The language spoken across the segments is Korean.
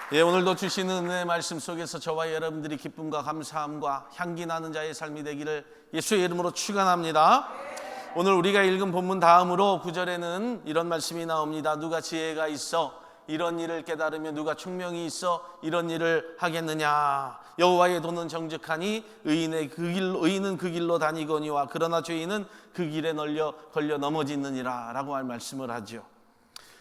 오늘도 주시는 은혜의 말씀 속에서 저와 여러분들이 기쁨과 감사함과 향기 나는 자의 삶이 되기를 예수의 이름으로 축원합니다. 오늘 우리가 읽은 본문 다음으로 9절에는 이런 말씀이 나옵니다. 누가 지혜가 있어 이런 일을 깨달으며 누가 총명이 있어 이런 일을 하겠느냐. 여호와의 도는 정직하니 의인은 그 길로 다니거니와 그러나 죄인은 그 길에 걸려 넘어지느니라 라고 할 말씀을 하죠.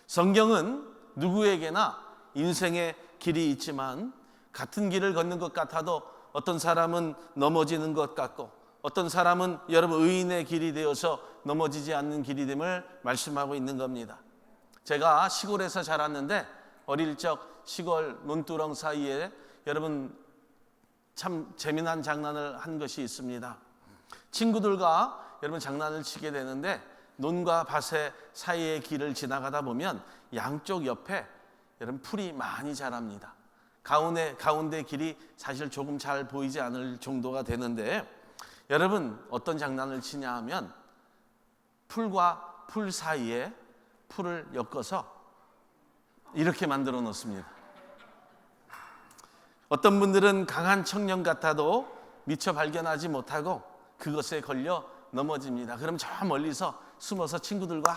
성경은 누구에게나 인생의 길이 있지만 같은 길을 걷는 것 같아도 어떤 사람은 넘어지는 것 같고 어떤 사람은 여러분 의인의 길이 되어서 넘어지지 않는 길이 됨을 말씀하고 있는 겁니다. 제가 시골에서 자랐는데 어릴 적 시골 논두렁 사이에 여러분 참 재미난 장난을 한 것이 있습니다. 친구들과 여러분 장난을 치게 되는데 논과 밭의 사이의 길을 지나가다 보면 양쪽 옆에 여러분 풀이 많이 자랍니다. 가운데 길이 사실 조금 잘 보이지 않을 정도가 되는데 여러분 어떤 장난을 치냐 하면 풀과 풀 사이에 풀을 엮어서 이렇게 만들어 놓습니다. 어떤 분들은 강한 청년 같아도 미처 발견하지 못하고 그것에 걸려 넘어집니다. 그럼 저 멀리서 숨어서 친구들과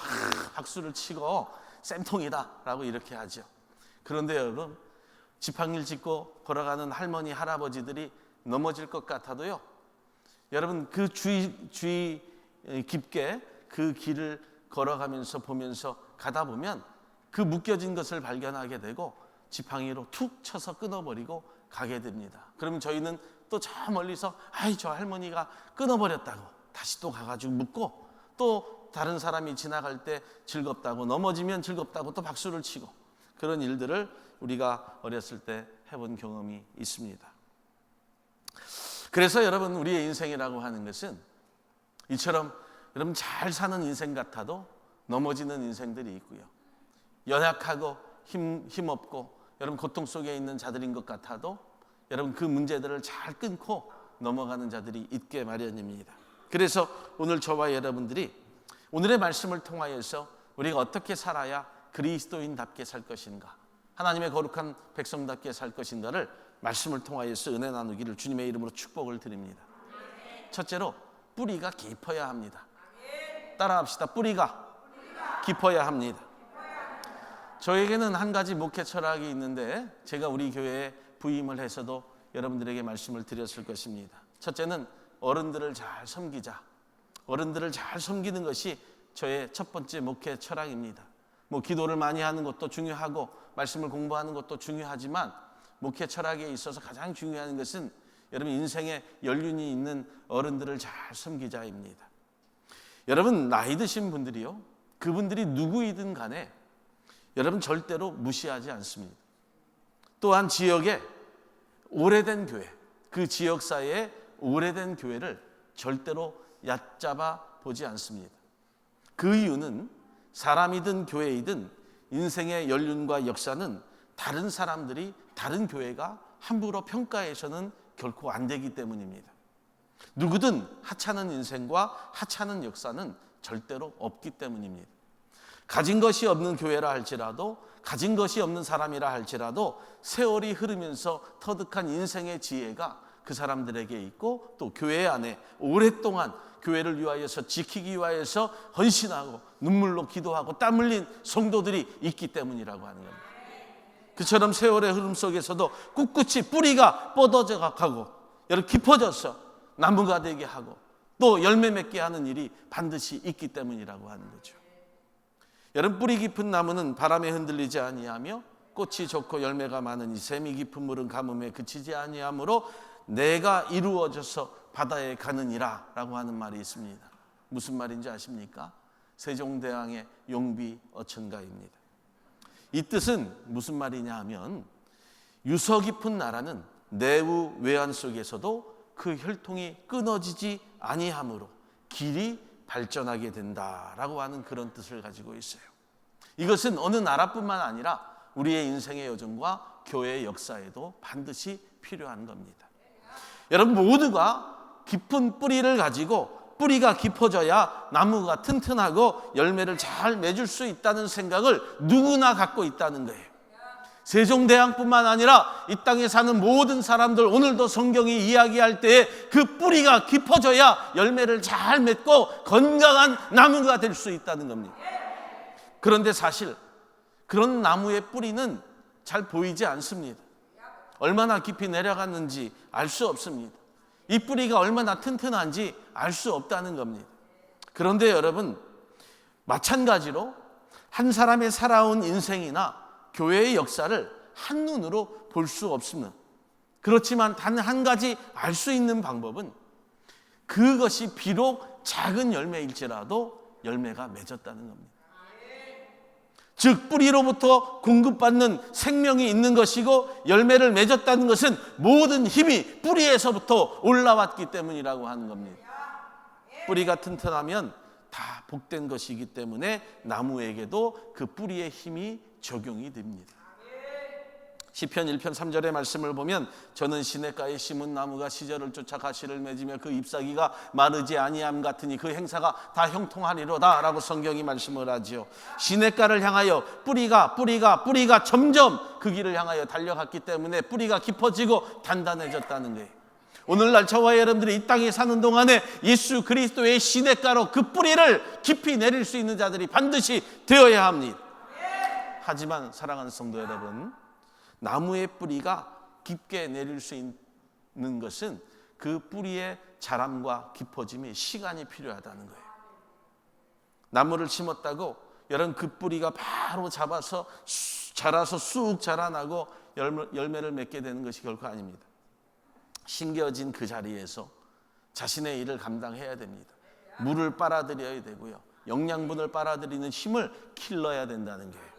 박수를 치고 쌤통이다 라고 이렇게 하죠. 그런데 여러분 지팡이를 짚고 걸어가는 할머니 할아버지들이 넘어질 것 같아도요, 여러분 그 주의 깊게 그 길을 걸어가면서 보면서 가다 보면 그 묶여진 것을 발견하게 되고 지팡이로 툭 쳐서 끊어버리고 가게 됩니다. 그러면 저희는 또 저 멀리서 저 할머니가 끊어버렸다고 다시 또 가가지고 묶고 또 다른 사람이 지나갈 때 즐겁다고 넘어지면 즐겁다고 또 박수를 치고 그런 일들을 우리가 어렸을 때 해본 경험이 있습니다. 그래서 여러분 우리의 인생이라고 하는 것은 이처럼 여러분 잘 사는 인생 같아도 넘어지는 인생들이 있고요. 연약하고 힘없고 여러분 고통 속에 있는 자들인 것 같아도 여러분 그 문제들을 잘 끊고 넘어가는 자들이 있게 마련입니다. 그래서 오늘 저와 여러분들이 오늘의 말씀을 통하여서 우리가 어떻게 살아야 그리스도인답게 살 것인가, 하나님의 거룩한 백성답게 살 것인가를 말씀을 통하여서 은혜 나누기를 주님의 이름으로 축복을 드립니다. 첫째로 뿌리가 깊어야 합니다. 따라합시다. 뿌리가 깊어야 합니다. 저에게는 한 가지 목회 철학이 있는데 제가 우리 교회에 부임을 해서도 여러분들에게 말씀을 드렸을 것입니다. 첫째는 어른들을 잘 섬기자. 어른들을 잘 섬기는 것이 저의 첫 번째 목회 철학입니다. 기도를 많이 하는 것도 중요하고 말씀을 공부하는 것도 중요하지만 목회 철학에 있어서 가장 중요한 것은 여러분 인생에 연륜이 있는 어른들을 잘 섬기자입니다. 여러분 나이 드신 분들이요, 그분들이 누구이든 간에 여러분 절대로 무시하지 않습니다. 또한 지역에 오래된 교회, 그 지역사회에 오래된 교회를 절대로 얕잡아 보지 않습니다. 그 이유는 사람이든 교회이든 인생의 연륜과 역사는 다른 사람들이 다른 교회가 함부로 평가해서는 결코 안 되기 때문입니다. 누구든 하찮은 인생과 하찮은 역사는 절대로 없기 때문입니다. 가진 것이 없는 교회라 할지라도 가진 것이 없는 사람이라 할지라도 세월이 흐르면서 터득한 인생의 지혜가 그 사람들에게 있고 또 교회 안에 오랫동안 교회를 위하여서 지키기 위하여서 헌신하고 눈물로 기도하고 땀 흘린 성도들이 있기 때문이라고 하는 겁니다. 그처럼 세월의 흐름 속에서도 꿋꿋이 뿌리가 뻗어져 가고 여러 깊어져서 나무가 되게 하고 또 열매 맺게 하는 일이 반드시 있기 때문이라고 하는 거죠. 여러분 뿌리 깊은 나무는 바람에 흔들리지 아니하며 꽃이 좋고 열매가 많으니 샘이 깊은 물은 가뭄에 그치지 아니하므로 내가 이루어져서 바다에 가느니라 라고 하는 말이 있습니다. 무슨 말인지 아십니까? 세종대왕의 용비 어천가입니다. 이 뜻은 무슨 말이냐 하면 유서 깊은 나라는 내우 외환 속에서도 그 혈통이 끊어지지 아니하므로 길이 발전하게 된다라고 하는 그런 뜻을 가지고 있어요. 이것은 어느 나라뿐만 아니라 우리의 인생의 여정과 교회의 역사에도 반드시 필요한 겁니다. 여러분 모두가 깊은 뿌리를 가지고 뿌리가 깊어져야 나무가 튼튼하고 열매를 잘 맺을 수 있다는 생각을 누구나 갖고 있다는 거예요. 세종대왕뿐만 아니라 이 땅에 사는 모든 사람들, 오늘도 성경이 이야기할 때에 그 뿌리가 깊어져야 열매를 잘 맺고 건강한 나무가 될 수 있다는 겁니다. 그런데 사실 그런 나무의 뿌리는 잘 보이지 않습니다. 얼마나 깊이 내려갔는지 알 수 없습니다. 이 뿌리가 얼마나 튼튼한지 알 수 없다는 겁니다. 그런데 여러분, 마찬가지로 한 사람의 살아온 인생이나 교회의 역사를 한눈으로 볼 수 없습니다. 그렇지만 단 한 가지 알 수 있는 방법은 그것이 비록 작은 열매일지라도 열매가 맺었다는 겁니다. 즉 뿌리로부터 공급받는 생명이 있는 것이고 열매를 맺었다는 것은 모든 힘이 뿌리에서부터 올라왔기 때문이라고 하는 겁니다. 뿌리가 튼튼하면 다 복된 것이기 때문에 나무에게도 그 뿌리의 힘이 적용이 됩니다. 시편 1편 3절의 말씀을 보면 저는 시냇가에 심은 나무가 시절을 쫓아 가시를 맺으며 그 잎사귀가 마르지 아니함 같으니 그 행사가 다 형통하리로다 라고 성경이 말씀을 하지요. 시냇가를 향하여 뿌리가 점점 그 길을 향하여 달려갔기 때문에 뿌리가 깊어지고 단단해졌다는 거예요. 오늘날 저와 여러분들이 이 땅에 사는 동안에 예수 그리스도의 시냇가로 그 뿌리를 깊이 내릴 수 있는 자들이 반드시 되어야 합니다. 하지만 사랑하는 성도 여러분, 나무의 뿌리가 깊게 내릴 수 있는 것은 그 뿌리의 자람과 깊어짐이 시간이 필요하다는 거예요. 나무를 심었다고 여러분 그 뿌리가 바로 자라서 쑥 자라나고 열매를 맺게 되는 것이 결코 아닙니다. 심겨진 그 자리에서 자신의 일을 감당해야 됩니다. 물을 빨아들여야 되고요. 영양분을 빨아들이는 힘을 길러야 된다는 거예요.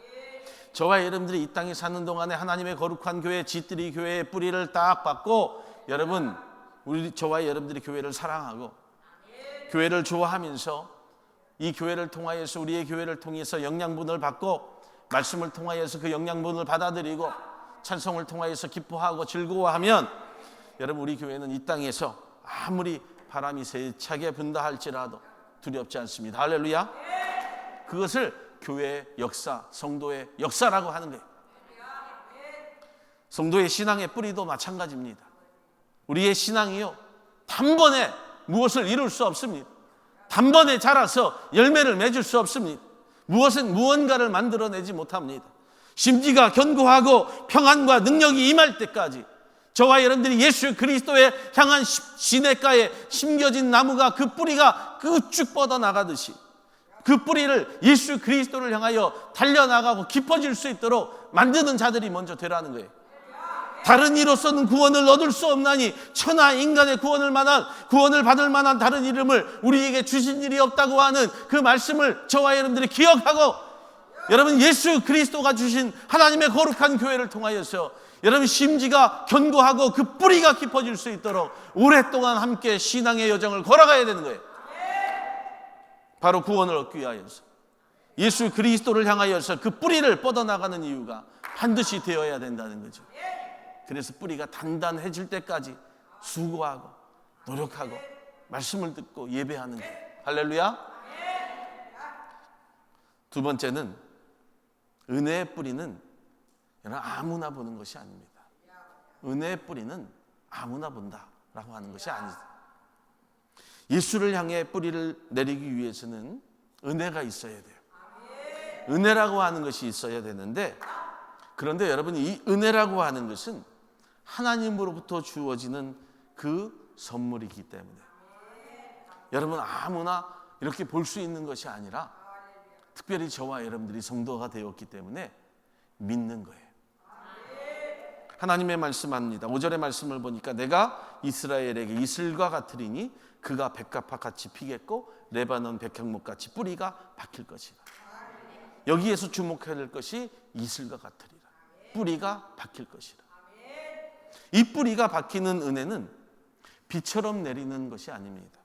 저와 여러분들이 이 땅에 사는 동안에 하나님의 거룩한 교회, 지뜨리 교회의 뿌리를 딱 받고 여러분, 저와 여러분들이 교회를 사랑하고 교회를 좋아하면서 이 교회를 통하여서 우리의 교회를 통해서 영양분을 받고 말씀을 통하여서 그 영양분을 받아들이고 찬송을 통하여서 기뻐하고 즐거워하면 여러분 우리 교회는 이 땅에서 아무리 바람이 세차게 분다 할지라도 두렵지 않습니다. 할렐루야. 그것을 교회의 역사, 성도의 역사라고 하는 거예요. 성도의 신앙의 뿌리도 마찬가지입니다. 우리의 신앙이요, 단번에 무엇을 이룰 수 없습니다. 단번에 자라서 열매를 맺을 수 없습니다. 무엇은 무언가를 만들어내지 못합니다. 심지가 견고하고 평안과 능력이 임할 때까지 저와 여러분들이 예수 그리스도에 향한 시냇가에 심겨진 나무가 그 뿌리가 쭉 뻗어나가듯이 그 뿌리를 예수 그리스도를 향하여 달려나가고 깊어질 수 있도록 만드는 자들이 먼저 되라는 거예요. 다른 이로서는 구원을 얻을 수 없나니 천하 인간의 구원을 받을 만한 다른 이름을 우리에게 주신 일이 없다고 하는 그 말씀을 저와 여러분들이 기억하고 여러분 예수 그리스도가 주신 하나님의 거룩한 교회를 통하여서 여러분 심지가 견고하고 그 뿌리가 깊어질 수 있도록 오랫동안 함께 신앙의 여정을 걸어가야 되는 거예요. 바로 구원을 얻기 위하여서 예수 그리스도를 향하여서 그 뿌리를 뻗어나가는 이유가 반드시 되어야 된다는 거죠. 그래서 뿌리가 단단해질 때까지 수고하고 노력하고 말씀을 듣고 예배하는 거예요. 할렐루야. 두 번째는 은혜의 뿌리는 아무나 보는 것이 아닙니다. 은혜의 뿌리는 아무나 본다라고 하는 것이 아니다. 예수를 향해 뿌리를 내리기 위해서는 은혜가 있어야 돼요. 은혜라고 하는 것이 있어야 되는데 그런데 여러분 이 은혜라고 하는 것은 하나님으로부터 주어지는 그 선물이기 때문에 여러분 아무나 이렇게 볼 수 있는 것이 아니라 특별히 저와 여러분들이 성도가 되었기 때문에 믿는 거예요. 하나님의 말씀합니다. 5절의 말씀을 보니까 내가 이스라엘에게 이슬과 같으리니 그가 백합화같이 피겠고 레바논 백향목같이 뿌리가 박힐 것이라. 여기에서 주목해야 될 것이 이슬과 같으리라. 뿌리가 박힐 것이라. 이 뿌리가 박히는 은혜는 비처럼 내리는 것이 아닙니다.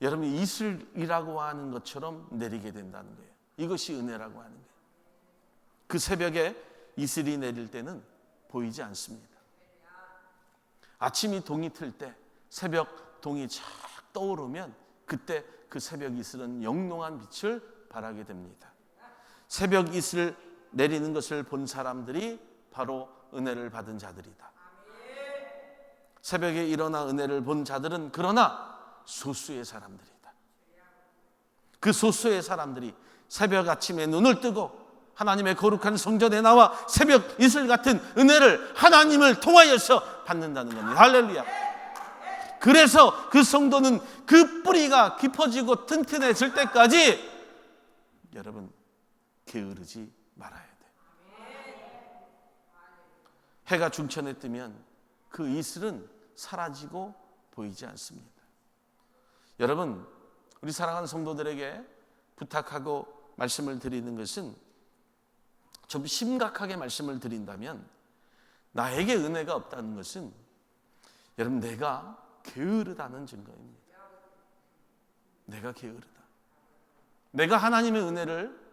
여러분 이슬이라고 하는 것처럼 내리게 된다는 거예요. 이것이 은혜라고 하는 거예요. 그 새벽에 이슬이 내릴 때는 보이지 않습니다. 아침이 동이 틀 때 새벽 동이 착 떠오르면 그때 그 새벽 이슬은 영롱한 빛을 발하게 됩니다. 새벽 이슬 내리는 것을 본 사람들이 바로 은혜를 받은 자들이다. 새벽에 일어나 은혜를 본 자들은 그러나 소수의 사람들이다. 그 소수의 사람들이 새벽 아침에 눈을 뜨고 하나님의 거룩한 성전에 나와 새벽 이슬 같은 은혜를 하나님을 통하여서 받는다는 겁니다. 할렐루야. 그래서 그 성도는 그 뿌리가 깊어지고 튼튼해질 때까지 여러분 게으르지 말아야 돼. 해가 중천에 뜨면 그 이슬은 사라지고 보이지 않습니다. 여러분, 우리 사랑하는 성도들에게 부탁하고 말씀을 드리는 것은, 좀 심각하게 말씀을 드린다면, 나에게 은혜가 없다는 것은 여러분 내가 게으르다는 증거입니다. 내가 게으르다. 내가 하나님의 은혜를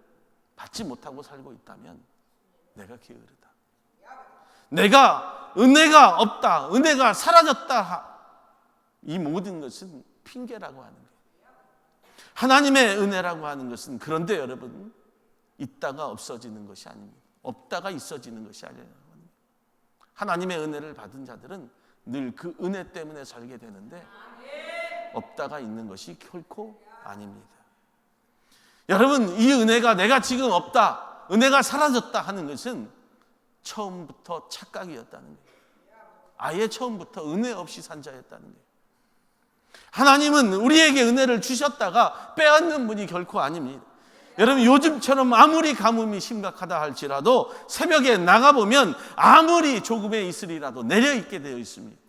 받지 못하고 살고 있다면 내가 게으르다. 내가 은혜가 없다, 은혜가 사라졌다, 이 모든 것은 핑계라고 하는 거예요. 하나님의 은혜라고 하는 것은 그런데 여러분 있다가 없어지는 것이 아닙니다. 없다가 있어지는 것이 아니에요. 하나님의 은혜를 받은 자들은 늘 그 은혜 때문에 살게 되는데 없다가 있는 것이 결코 아닙니다. 여러분, 이 은혜가 내가 지금 없다, 은혜가 사라졌다 하는 것은 처음부터 착각이었다는 거예요. 아예 처음부터 은혜 없이 산 자였다는 거예요. 하나님은 우리에게 은혜를 주셨다가 빼앗는 분이 결코 아닙니다. 여러분, 요즘처럼 아무리 가뭄이 심각하다 할지라도 새벽에 나가보면 아무리 조금의 이슬이라도 내려있게 되어 있습니다.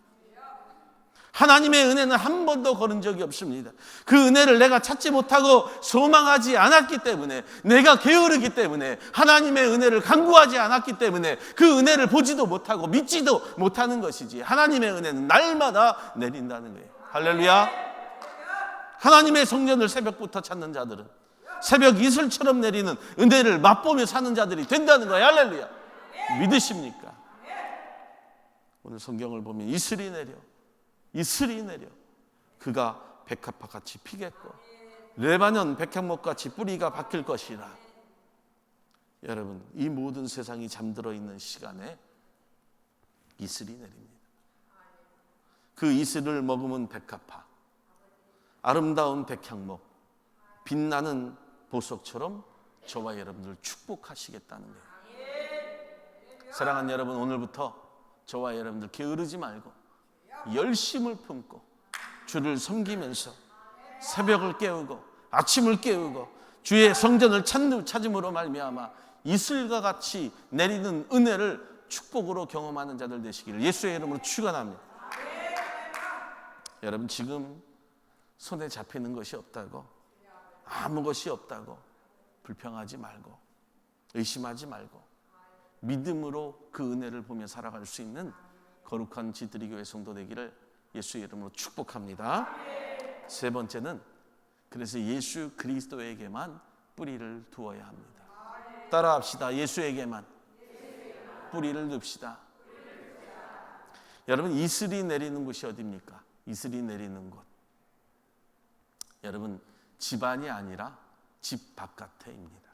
하나님의 은혜는 한 번도 거른 적이 없습니다. 그 은혜를 내가 찾지 못하고 소망하지 않았기 때문에, 내가 게으르기 때문에, 하나님의 은혜를 간구하지 않았기 때문에 그 은혜를 보지도 못하고 믿지도 못하는 것이지, 하나님의 은혜는 날마다 내린다는 거예요. 할렐루야. 하나님의 성전을 새벽부터 찾는 자들은 새벽 이슬처럼 내리는 은혜를 맛보며 사는 자들이 된다는 거예요. 할렐루야. 믿으십니까? 오늘 성경을 보면 이슬이 내려 그가 백합화같이 피겠고 레바논 백향목같이 뿌리가 박힐 것이라. 여러분, 이 모든 세상이 잠들어 있는 시간에 이슬이 내립니다. 그 이슬을 머금은 백합화, 아름다운 백향목, 빛나는 보석처럼 저와 여러분들 축복하시겠다는 거예요. 사랑하는 여러분, 오늘부터 저와 여러분들 게으르지 말고 열심을 품고 주를 섬기면서 새벽을 깨우고 아침을 깨우고 주의 성전을 찾음으로 말미암아 이슬과 같이 내리는 은혜를 축복으로 경험하는 자들 되시기를 예수의 이름으로 축원합니다. 여러분, 지금 손에 잡히는 것이 없다고, 아무 것이 없다고 불평하지 말고 의심하지 말고 믿음으로 그 은혜를 보며 살아갈 수 있는 거룩한 지드리 교회 성도 되기를 예수의 이름으로 축복합니다. 세 번째는, 그래서 예수 그리스도에게만 뿌리를 두어야 합니다. 따라합시다. 예수에게만 뿌리를 둡시다. 여러분, 이슬이 내리는 곳이 어디입니까? 이슬이 내리는 곳, 여러분, 집안이 아니라 집 바깥에입니다.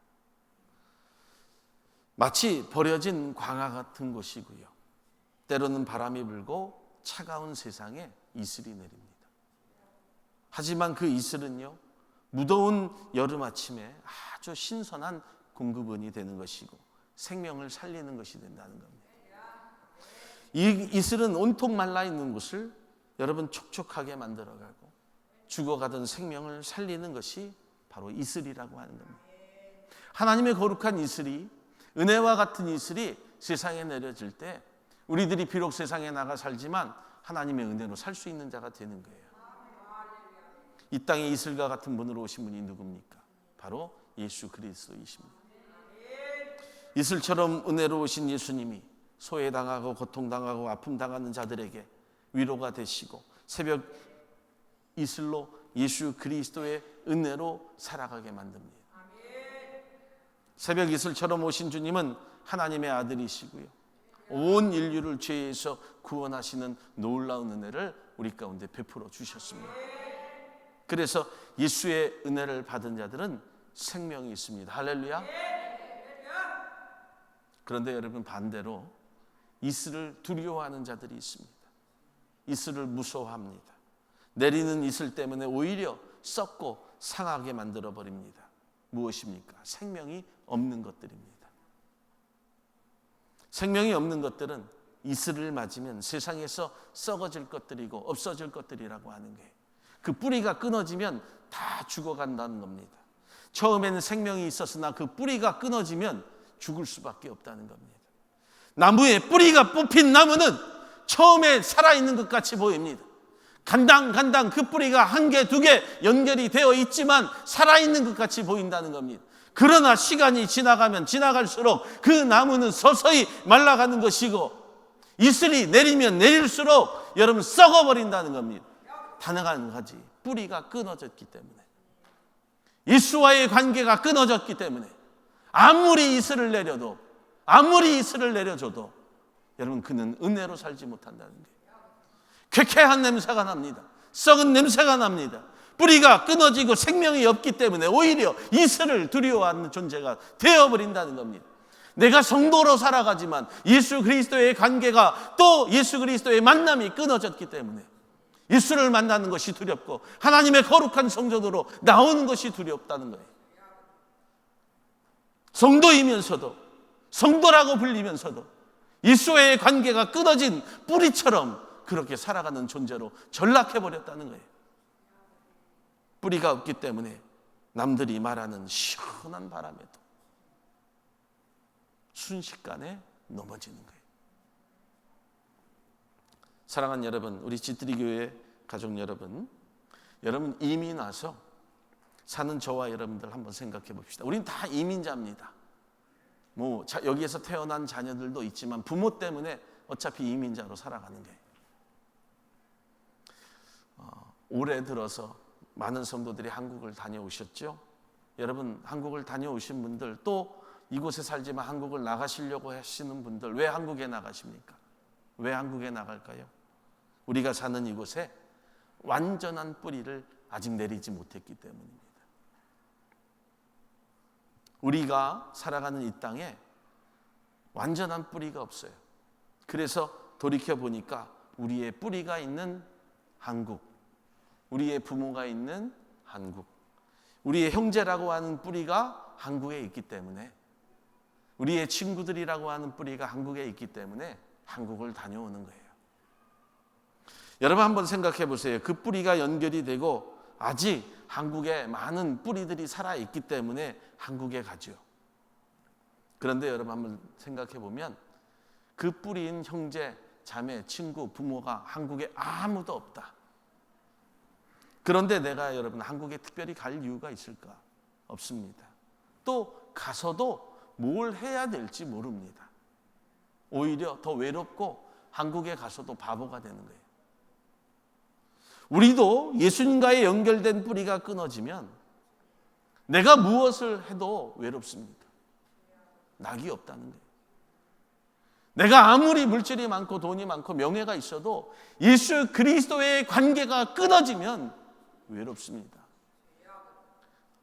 마치 버려진 광야 같은 곳이고요, 때로는 바람이 불고 차가운 세상에 이슬이 내립니다. 하지만 그 이슬은요, 무더운 여름 아침에 아주 신선한 공급원이 되는 것이고 생명을 살리는 것이 된다는 겁니다. 이 이슬은 온통 말라 있는 곳을 여러분 촉촉하게 만들어가고 죽어가던 생명을 살리는 것이 바로 이슬이라고 하는 겁니다. 하나님의 거룩한 이슬이, 은혜와 같은 이슬이 세상에 내려질 때 우리들이 비록 세상에 나가 살지만 하나님의 은혜로 살 수 있는 자가 되는 거예요. 이 땅에 이슬과 같은 분으로 오신 분이 누굽니까? 바로 예수 그리스도이십니다. 이슬처럼 은혜로 오신 예수님이 소외당하고 고통당하고 아픔당하는 자들에게 위로가 되시고 새벽 이슬로 예수 그리스도의 은혜로 살아가게 만듭니다. 새벽 이슬처럼 오신 주님은 하나님의 아들이시고요, 온 인류를 죄에서 구원하시는 놀라운 은혜를 우리 가운데 베풀어 주셨습니다. 그래서 예수의 은혜를 받은 자들은 생명이 있습니다. 할렐루야. 그런데 여러분, 반대로 이슬을 두려워하는 자들이 있습니다. 이슬을 무서워합니다. 내리는 이슬 때문에 오히려 썩고 상하게 만들어버립니다. 무엇입니까? 생명이 없는 것들입니다. 생명이 없는 것들은 이슬을 맞으면 세상에서 썩어질 것들이고 없어질 것들이라고 하는 거예요. 그 뿌리가 끊어지면 다 죽어간다는 겁니다. 처음에는 생명이 있었으나 그 뿌리가 끊어지면 죽을 수밖에 없다는 겁니다. 나무에 뿌리가 뽑힌 나무는 처음에 살아있는 것 같이 보입니다. 간당 그 뿌리가 한 개, 두 개 연결이 되어 있지만 살아있는 것 같이 보인다는 겁니다. 그러나 시간이 지나가면 지나갈수록 그 나무는 서서히 말라가는 것이고 이슬이 내리면 내릴수록 여러분 썩어버린다는 겁니다. 단 한 가지, 뿌리가 끊어졌기 때문에, 예수와의 관계가 끊어졌기 때문에 아무리 이슬을 내려도, 아무리 이슬을 내려줘도 여러분 그는 은혜로 살지 못한다는 거예요. 쾌쾌한 냄새가 납니다. 썩은 냄새가 납니다. 뿌리가 끊어지고 생명이 없기 때문에 오히려 이슬을 두려워하는 존재가 되어버린다는 겁니다. 내가 성도로 살아가지만 예수 그리스도의 관계가 또 예수 그리스도의 만남이 끊어졌기 때문에 예수를 만나는 것이 두렵고 하나님의 거룩한 성전으로 나오는 것이 두렵다는 거예요. 성도이면서도, 성도라고 불리면서도 예수와의 관계가 끊어진 뿌리처럼 그렇게 살아가는 존재로 전락해버렸다는 거예요. 뿌리가 없기 때문에 남들이 말하는 시원한 바람에도 순식간에 넘어지는 거예요. 사랑하는 여러분, 우리 지트리 교회 가족 여러분, 여러분 이민 와서 사는 저와 여러분들 한번 생각해 봅시다. 우린 다 이민자입니다. 여기에서 태어난 자녀들도 있지만 부모 때문에 어차피 이민자로 살아가는 거예요. 올해 들어서 많은 성도들이 한국을 다녀오셨죠. 여러분 한국을 다녀오신 분들, 또 이곳에 살지만 한국을 나가시려고 하시는 분들, 왜 한국에 나가십니까? 왜 한국에 나갈까요? 우리가 사는 이곳에 완전한 뿌리를 아직 내리지 못했기 때문입니다. 우리가 살아가는 이 땅에 완전한 뿌리가 없어요. 그래서 돌이켜보니까 우리의 뿌리가 있는 한국, 우리의 부모가 있는 한국, 우리의 형제라고 하는 뿌리가 한국에 있기 때문에, 우리의 친구들이라고 하는 뿌리가 한국에 있기 때문에 한국을 다녀오는 거예요. 여러분 한번 생각해 보세요. 그 뿌리가 연결이 되고 아직 한국에 많은 뿌리들이 살아있기 때문에 한국에 가죠. 그런데 여러분 한번 생각해 보면 그 뿌리인 형제, 자매, 친구, 부모가 한국에 아무도 없다. 그런데 내가 여러분 한국에 특별히 갈 이유가 있을까? 없습니다. 또 가서도 뭘 해야 될지 모릅니다. 오히려 더 외롭고 한국에 가서도 바보가 되는 거예요. 우리도 예수님과의 연결된 뿌리가 끊어지면 내가 무엇을 해도 외롭습니다. 낙이 없다는 거예요. 내가 아무리 물질이 많고 돈이 많고 명예가 있어도 예수 그리스도의 관계가 끊어지면 외롭습니다.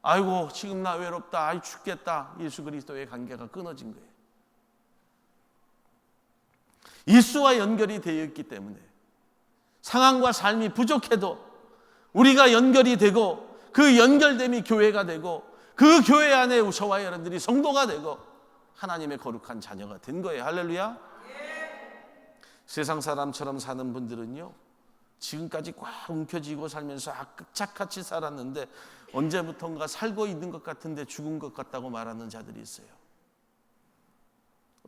아이고 지금 나 외롭다, 아이 죽겠다. 예수 그리스도의 관계가 끊어진 거예요. 예수와 연결이 되어 있기 때문에 상황과 삶이 부족해도 우리가 연결이 되고 그 연결됨이 교회가 되고 그 교회 안에 저와 여러분들이 성도가 되고 하나님의 거룩한 자녀가 된 거예요. 할렐루야. 세상 사람처럼 사는 분들은요, 지금까지 꽉 움켜쥐고 살면서 악착같이 살았는데 언제부턴가 살고 있는 것 같은데 죽은 것 같다고 말하는 자들이 있어요.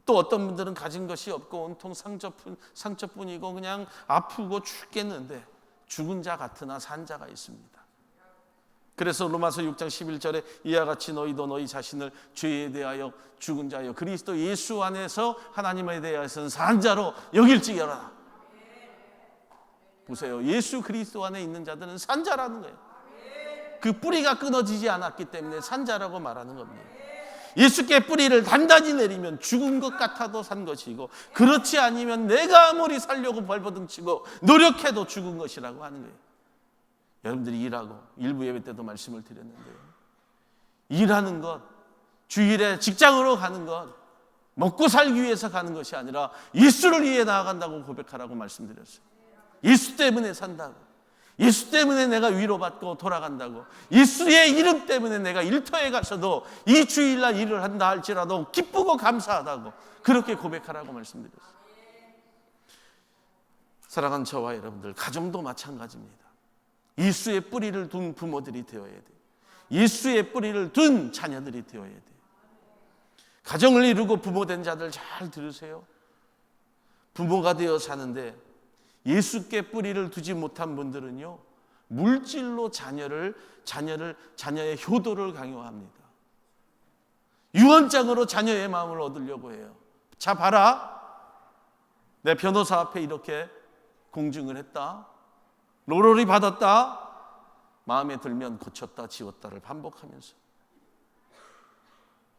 또 어떤 분들은 가진 것이 없고 온통 상처뿐이고 그냥 아프고 죽겠는데 죽은 자 같으나 산 자가 있습니다. 그래서 로마서 6장 11절에 이와 같이 너희도 너희 자신을 죄에 대하여 죽은 자요 그리스도 예수 안에서 하나님에 대하여서는 산 자로 여길지어다. 보세요. 예수 그리스도 안에 있는 자들은 산 자라는 거예요. 그 뿌리가 끊어지지 않았기 때문에 산 자라고 말하는 겁니다. 예수께 뿌리를 단단히 내리면 죽은 것 같아도 산 것이고, 그렇지 아니면 내가 아무리 살려고 발버둥치고 노력해도 죽은 것이라고 하는 거예요. 여러분들이 일하고, 일부 예배 때도 말씀을 드렸는데요, 일하는 것, 주일에 직장으로 가는 것, 먹고 살기 위해서 가는 것이 아니라 예수를 위해 나아간다고 고백하라고 말씀드렸어요. 예수 때문에 산다고. 예수 때문에 내가 위로받고 돌아간다고. 예수의 이름 때문에 내가 일터에 가서도 이 주일날 일을 한다 할지라도 기쁘고 감사하다고 그렇게 고백하라고 말씀드렸어요. 사랑하는 저와 여러분들, 가정도 마찬가지입니다. 예수의 뿌리를 둔 부모들이 되어야 돼요. 예수의 뿌리를 둔 자녀들이 되어야 돼요. 가정을 이루고 부모된 자들 잘 들으세요. 부모가 되어 사는데 예수께 뿌리를 두지 못한 분들은요, 물질로 자녀의 효도를 강요합니다. 유언장으로 자녀의 마음을 얻으려고 해요. 자, 봐라. 내 변호사 앞에 이렇게 공증을 했다. 로로리 받았다. 마음에 들면 고쳤다, 지웠다를 반복하면서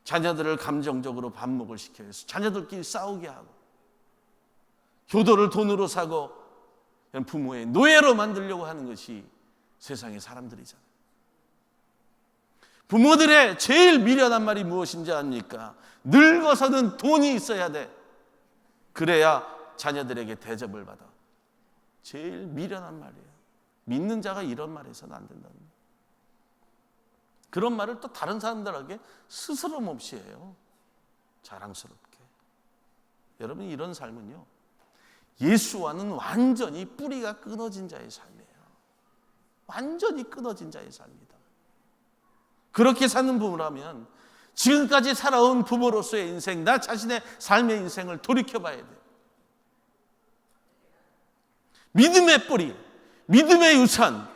자녀들을 감정적으로 반목을 시켜요. 자녀들끼리 싸우게 하고 효도를 돈으로 사고 부모의 노예로 만들려고 하는 것이 세상의 사람들이잖아요. 부모들의 제일 미련한 말이 무엇인지 압니까? 늙어서는 돈이 있어야 돼. 그래야 자녀들에게 대접을 받아. 제일 미련한 말이에요. 믿는 자가 이런 말 해서는 안 된다는 거예요. 그런 말을 또 다른 사람들에게 스스럼 없이 해요. 자랑스럽게. 여러분, 이런 삶은요, 예수와는 완전히 뿌리가 끊어진 자의 삶이에요. 완전히 끊어진 자의 삶이다. 그렇게 사는 부모라면 지금까지 살아온 부모로서의 인생, 나 자신의 삶의 인생을 돌이켜봐야 돼요. 믿음의 뿌리, 믿음의 유산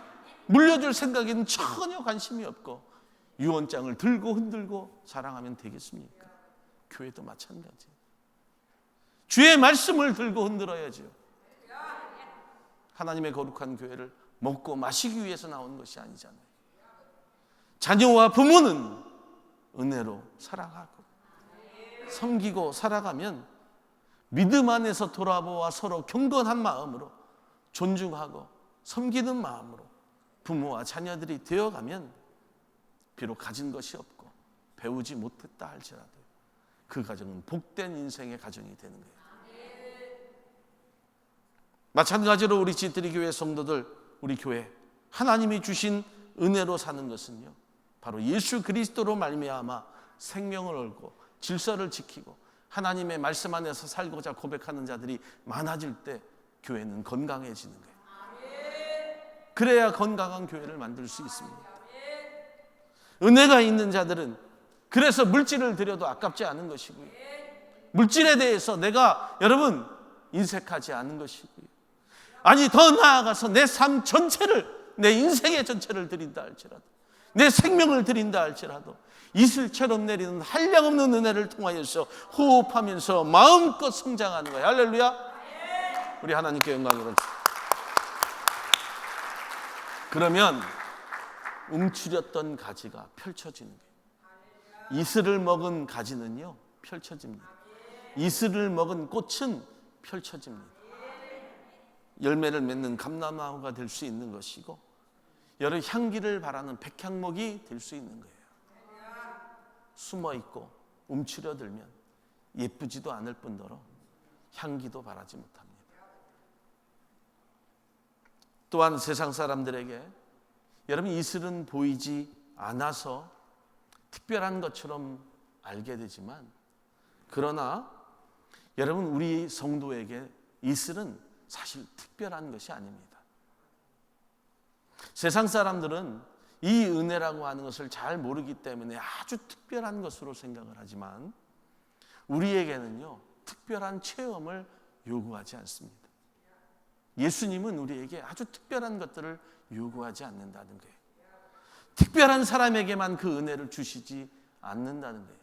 물려줄 생각에는 전혀 관심이 없고 유언장을 들고 흔들고 자랑하면 되겠습니까? 교회도 마찬가지. 주의 말씀을 들고 흔들어야죠. 하나님의 거룩한 교회를 먹고 마시기 위해서 나온 것이 아니잖아요. 자녀와 부모는 은혜로 사랑하고 섬기고 살아가면 믿음 안에서 돌아보아 서로 경건한 마음으로 존중하고 섬기는 마음으로 부모와 자녀들이 되어가면 비록 가진 것이 없고 배우지 못했다 할지라도 그 가정은 복된 인생의 가정이 되는 거예요. 마찬가지로 우리 지트리 교회 성도들, 우리 교회 하나님이 주신 은혜로 사는 것은요, 바로 예수 그리스도로 말미암아 생명을 얻고 질서를 지키고 하나님의 말씀 안에서 살고자 고백하는 자들이 많아질 때 교회는 건강해지는 거예요. 그래야 건강한 교회를 만들 수 있습니다. 은혜가 있는 자들은 그래서 물질을 들여도 아깝지 않은 것이고요, 물질에 대해서 내가 여러분 인색하지 않은 것이고요, 아니 더 나아가서 내 삶 전체를, 내 인생의 전체를 드린다 할지라도, 내 생명을 드린다 할지라도 이슬처럼 내리는 한량없는 은혜를 통하여서 호흡하면서 마음껏 성장하는 거예요. 할렐루야. 우리 하나님께 영광을. 그러면 움츠렸던 가지가 펼쳐지는 거예요. 이슬을 먹은 가지는요 펼쳐집니다. 이슬을 먹은 꽃은 펼쳐집니다. 열매를 맺는 감람나무가 될 수 있는 것이고 여러 향기를 바라는 백향목이 될 수 있는 거예요. 숨어있고 움츠려들면 예쁘지도 않을 뿐더러 향기도 바라지 못합니다. 또한 세상 사람들에게 여러분 이슬은 보이지 않아서 특별한 것처럼 알게 되지만, 그러나 여러분 우리 성도에게 이슬은 사실 특별한 것이 아닙니다. 세상 사람들은 이 은혜라고 하는 것을 잘 모르기 때문에 아주 특별한 것으로 생각을 하지만 우리에게는요 특별한 체험을 요구하지 않습니다. 예수님은 우리에게 아주 특별한 것들을 요구하지 않는다는 거예요. 특별한 사람에게만 그 은혜를 주시지 않는다는 거예요.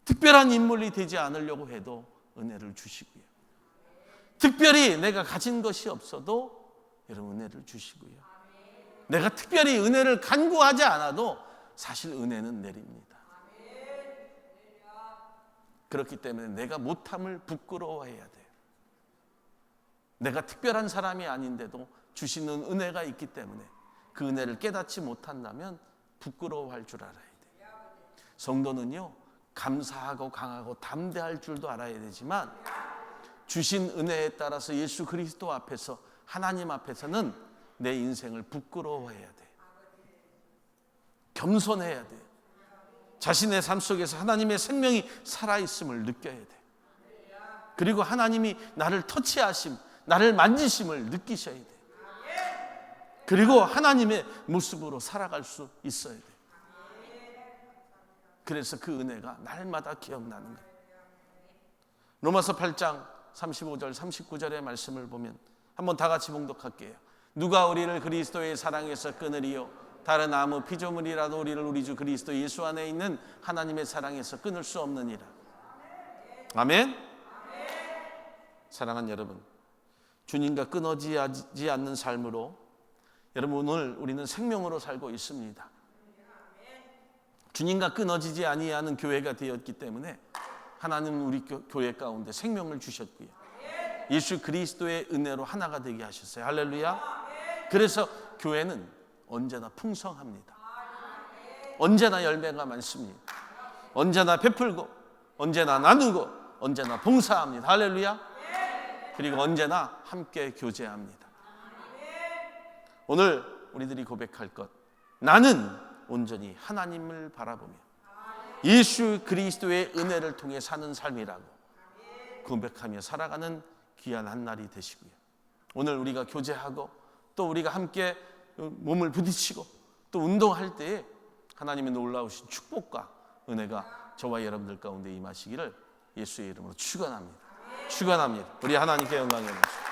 특별한 인물이 되지 않으려고 해도 은혜를 주시고요, 특별히 내가 가진 것이 없어도 여러분 은혜를 주시고요, 내가 특별히 은혜를 간구하지 않아도 사실 은혜는 내립니다. 그렇기 때문에 내가 못함을 부끄러워해야 돼요. 내가 특별한 사람이 아닌데도 주시는 은혜가 있기 때문에 그 은혜를 깨닫지 못한다면 부끄러워할 줄 알아야 돼요. 성도는요 감사하고 강하고 담대할 줄도 알아야 되지만 주신 은혜에 따라서 예수 그리스도 앞에서 하나님 앞에서는 내 인생을 부끄러워해야 돼. 겸손해야 돼. 자신의 삶 속에서 하나님의 생명이 살아있음을 느껴야 돼. 그리고 하나님이 나를 터치하심, 나를 만지심을 느끼셔야 돼. 그리고 하나님의 모습으로 살아갈 수 있어야 돼. 그래서 그 은혜가 날마다 기억나는 거예요. 로마서 8장 35절 39절의 말씀을 보면 한번 다 같이 봉독할게요. 누가 우리를 그리스도의 사랑에서 끊으리요? 다른 아무 피조물이라도 우리를 우리 주 그리스도 예수 안에 있는 하나님의 사랑에서 끊을 수 없느니라. 아멘. 사랑하는 여러분, 주님과 끊어지지 않는 삶으로 여러분 오늘 우리는 생명으로 살고 있습니다. 주님과 끊어지지 아니하는 교회가 되었기 때문에 하나님은 우리 교회 가운데 생명을 주셨고요. 예수 그리스도의 은혜로 하나가 되게 하셨어요. 할렐루야. 그래서 교회는 언제나 풍성합니다. 언제나 열매가 많습니다. 언제나 베풀고 언제나 나누고 언제나 봉사합니다. 할렐루야. 그리고 언제나 함께 교제합니다. 오늘 우리들이 고백할 것, 나는 온전히 하나님을 바라보며 예수 그리스도의 은혜를 통해 사는 삶이라고 고백하며 살아가는 귀한 한 날이 되시고요. 오늘 우리가 교제하고 또 우리가 함께 몸을 부딪히고 또 운동할 때에 하나님의 놀라우신 축복과 은혜가 저와 여러분들 가운데 임하시기를 예수의 이름으로 축원합니다. 축원합니다. 우리 하나님께 영광을 드립니다.